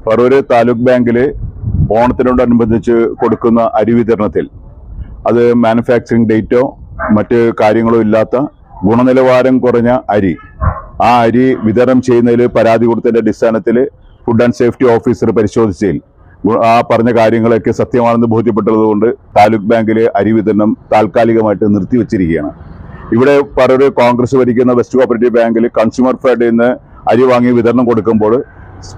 പറവൂര് താലൂക്ക് ബാങ്കിൽ ഓണത്തിനോടനുബന്ധിച്ച് കൊടുക്കുന്ന അരി വിതരണത്തിൽ അത് മാനുഫാക്ചറിംഗ് ഡേറ്റോ മറ്റ് കാര്യങ്ങളോ ഇല്ലാത്ത ഗുണനിലവാരം കുറഞ്ഞ അരി, ആ അരി വിതരണം ചെയ്യുന്നതിൽ പരാതി കൊടുത്തതിന്റെ അടിസ്ഥാനത്തിൽ ഫുഡ് ആൻഡ് സേഫ്റ്റി ഓഫീസർ പരിശോധിച്ചതിൽ ആ പറഞ്ഞ കാര്യങ്ങളൊക്കെ സത്യമാണെന്ന് ബോധ്യപ്പെട്ടതുകൊണ്ട് താലൂക്ക് ബാങ്കിലെ അരി വിതരണം താൽക്കാലികമായിട്ട് നിർത്തിവെച്ചിരിക്കുകയാണ്. ഇവിടെ പറവൂര് കോൺഗ്രസ് ഭരിക്കുന്ന വെസ്റ്റ് കോപ്പറേറ്റീവ് ബാങ്കിൽ കൺസ്യൂമർ ഫെഡിൽ നിന്ന് അരി വാങ്ങി വിതരണം കൊടുക്കുമ്പോൾ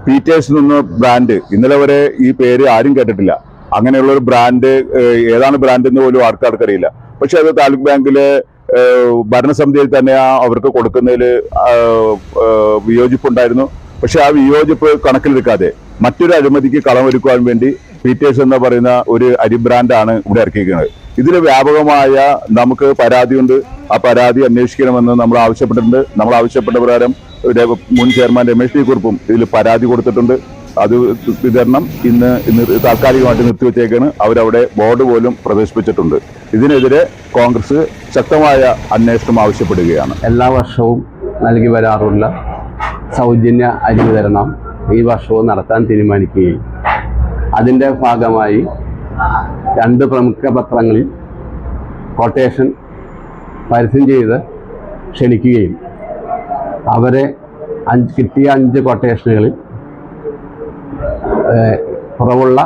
പീറ്റേഴ്സ് എന്ന ബ്രാൻഡ് ഇന്നലെ വരെ ഈ പേര് ആരും കേട്ടിട്ടില്ല. അങ്ങനെയുള്ള ഒരു ബ്രാൻഡ് ഏതാണ് ബ്രാൻഡ് എന്ന് പോലും ആർക്കറിയില്ല. പക്ഷെ അത് താലൂക്ക് ബാങ്കിലെ ഭരണസമിതിയിൽ തന്നെ അവർക്ക് കൊടുക്കുന്നതിൽ വിയോജിപ്പുണ്ടായിരുന്നു. പക്ഷെ ആ വിയോജിപ്പ് കണക്കിലെടുക്കാതെ മറ്റൊരു അഴിമതിക്ക് കളമൊരുക്കുവാൻ വേണ്ടി പീറ്റേഴ്സ് എന്ന് പറയുന്ന ഒരു അരി ബ്രാൻഡാണ് ഇവിടെ ഇറക്കിയിരിക്കുന്നത്. ഇതിൽ വ്യാപകമായ നമുക്ക് പരാതിയുണ്ട്. ആ പരാതി അന്വേഷിക്കണമെന്ന് നമ്മൾ ആവശ്യപ്പെട്ടിട്ടുണ്ട്. നമ്മൾ ആവശ്യപ്പെട്ട പ്രകാരം മുൻ ചെയർമാൻ രമേശ് ടി കുറുപ്പും ഇതിൽ പരാതി കൊടുത്തിട്ടുണ്ട്. അത് വിതരണം ഇന്ന് താൽക്കാലികമായിട്ട് നിർത്തിവെച്ചേക്കാണ്. അവരവിടെ ബോർഡ് പോലും പ്രദർശിപ്പിച്ചിട്ടുണ്ട്. ഇതിനെതിരെ കോൺഗ്രസ് ശക്തമായ അന്വേഷണം ആവശ്യപ്പെടുകയാണ്. എല്ലാ വർഷവും നൽകി വരാറുള്ള സൗജന്യ അരി വിതരണം ഈ വർഷവും നടത്താൻ തീരുമാനിക്കുകയും അതിൻ്റെ ഭാഗമായി 2 പ്രമുഖ പത്രങ്ങളിൽ കൊട്ടേഷൻ പരസ്യം ചെയ്ത് ക്ഷണിക്കുകയും അവരെ കിട്ടിയ 5 കൊട്ടേഷനുകളിൽ കുറവുള്ള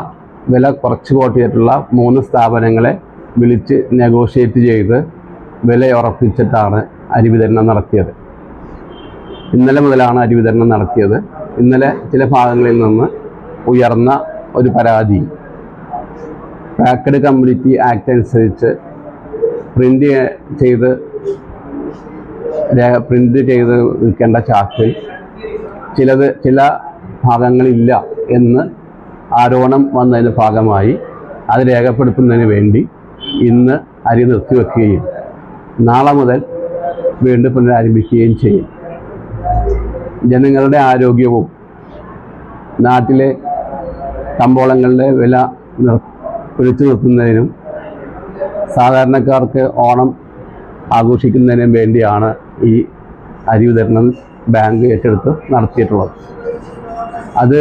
വില കുറച്ച് കോട്ട് ചെയ്തിട്ടുള്ള 3 സ്ഥാപനങ്ങളെ വിളിച്ച് നെഗോഷിയേറ്റ് ചെയ്ത് വില ഉറപ്പിച്ചിട്ടാണ് അരി വിതരണം നടത്തിയത്. ഇന്നലെ മുതലാണ് അരി വിതരണം നടത്തിയത്. ഇന്നലെ ചില ഭാഗങ്ങളിൽ നിന്ന് ഉയർന്ന ഒരു പരാതി പാക്കഡ് കമ്മ്യൂണിറ്റി ആക്ട് അനുസരിച്ച് പ്രിന്റ് ചെയ്ത് വിൽക്കേണ്ട ചാക്കിൽ ചില ഭാഗങ്ങളില്ല എന്ന് ആരോപണം വന്നതിന് ഭാഗമായി അത് രേഖപ്പെടുത്തുന്നതിന് വേണ്ടി ഇന്ന് അരി നിർത്തിവെക്കുകയും നാളെ മുതൽ വീണ്ടും പുനരാരംഭിക്കുകയും ചെയ്യും. ജനങ്ങളുടെ ആരോഗ്യവും നാട്ടിലെ കമ്പോളങ്ങളുടെ വില പിടിച്ചു നിർത്തുന്നതിനും സാധാരണക്കാർക്ക് ഓണം ആഘോഷിക്കുന്നതിനും വേണ്ടിയാണ് ഈ അരി വിതരണം ബാങ്ക് ഏറ്റെടുത്ത് നടത്തിയിട്ടുള്ളത്. അത്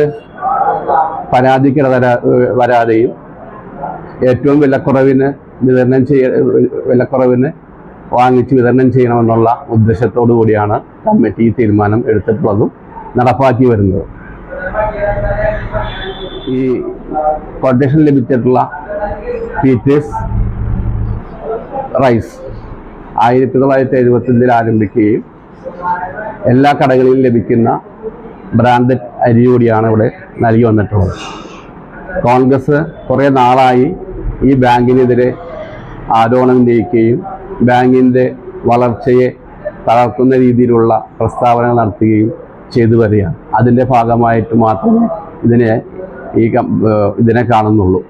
വരാതെയും ഏറ്റവും വിലക്കുറവിന് വാങ്ങിച്ച് വിതരണം ചെയ്യണമെന്നുള്ള ഉദ്ദേശത്തോടു കൂടിയാണ് കമ്മിറ്റി തീരുമാനം എടുത്തിട്ടുള്ളതും നടപ്പാക്കി വരുന്നത്. ഈ കൊട്ടേഷൻ ലഭിച്ചിട്ടുള്ള പീറ്റേഴ്സ് റൈസ് 1975 ആരംഭിക്കുകയും എല്ലാ കടകളിലും ലഭിക്കുന്ന ബ്രാൻഡഡ് അരി കൂടിയാണ് ഇവിടെ നൽകി വന്നിട്ടുള്ളത്. കോൺഗ്രസ് കുറേ നാളായി ഈ ബാങ്കിനെതിരെ ആരോപണം ഉന്നയിക്കുകയും ബാങ്കിൻ്റെ വളർച്ചയെ തകർക്കുന്ന രീതിയിലുള്ള പ്രസ്താവനകൾ നടത്തുകയും ചെയ്തു വരികയാണ്. അതിൻ്റെ ഭാഗമായിട്ട് മാത്രമേ ഇതിനെ കാണുന്നുള്ളൂ.